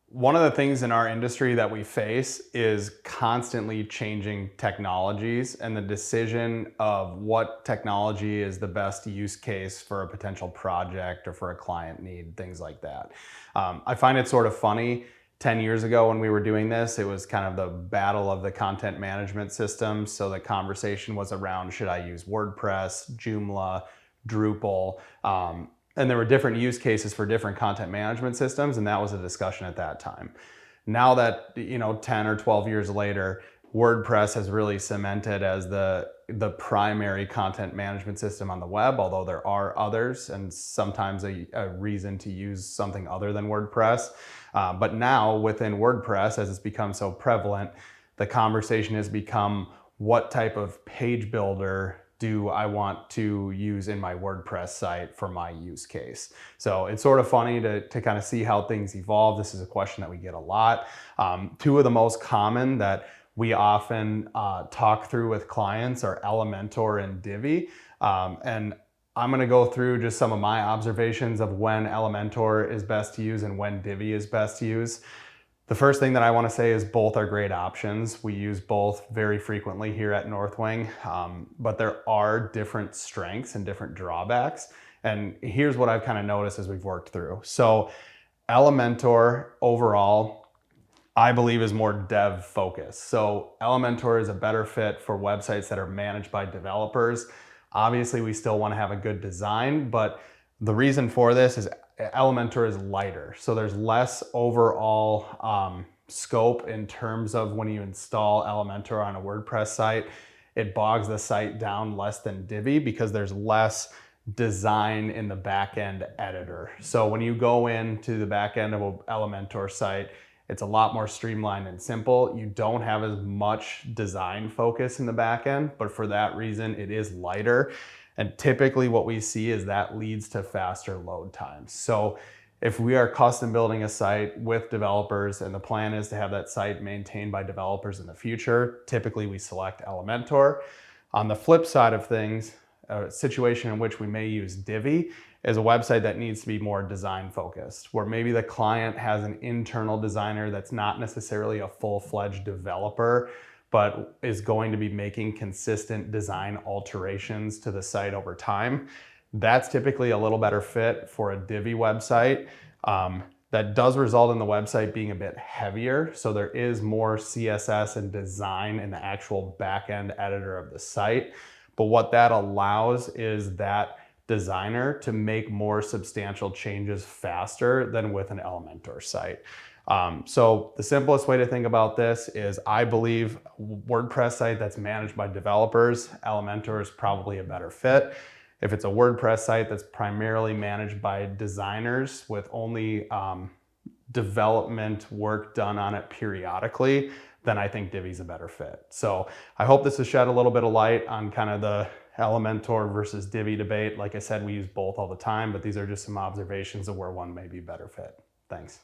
One of the things in our industry that we face is constantly changing technologies and the decision of what technology is the best use case for a potential project or for a client need, things like that. I find it sort of funny. 10 years ago when we were doing this, it was kind of the battle of the content management systems. So the conversation was around, should I use WordPress, Joomla, Drupal? And there were different use cases for different content management systems, and that was a discussion at that time. Now that, 10 or 12 years later, WordPress has really cemented as the primary content management system on the web, although there are others and sometimes a reason to use something other than WordPress. But now within WordPress, as it's become so prevalent, the conversation has become, what type of page builder do I want to use in my WordPress site for my use case? So it's sort of funny to kind of see how things evolve. This is a question that we get a lot. Two of the most common that we often talk through with clients are Elementor and Divi. And I'm going to go through just some of my observations of when Elementor is best to use and when Divi is best to use. The first thing that I want to say is both are great options. We use both very frequently here at Northwing, but there are different strengths and different drawbacks. And here's what I've kind of noticed as we've worked through. So Elementor overall, I believe, is more dev focused. So Elementor is a better fit for websites that are managed by developers. Obviously, we still want to have a good design, but the reason for this is Elementor is lighter. So there's less overall scope in terms of when you install Elementor on a WordPress site. It bogs the site down less than Divi because there's less design in the backend editor. So when you go into the backend of an Elementor site, it's a lot more streamlined and simple. You don't have as much design focus in the backend, but for that reason, it is lighter. And typically what we see is that leads to faster load times. So if we are custom building a site with developers and the plan is to have that site maintained by developers in the future, typically we select Elementor. On the flip side of things, a situation in which we may use Divi is a website that needs to be more design focused, where maybe the client has an internal designer that's not necessarily a full-fledged developer, but is going to be making consistent design alterations to the site over time. That's typically a little better fit for a Divi website. That does result in the website being a bit heavier. So there is more CSS and design in the actual backend editor of the site. But what that allows is that designer to make more substantial changes faster than with an Elementor site. So the simplest way to think about this is, I believe WordPress site that's managed by developers, Elementor is probably a better fit. If it's a WordPress site that's primarily managed by designers with only development work done on it periodically, then I think Divi's a better fit. So I hope this has shed a little bit of light on kind of the Elementor versus Divi debate. Like I said, we use both all the time, but these are just some observations of where one may be better fit. Thanks.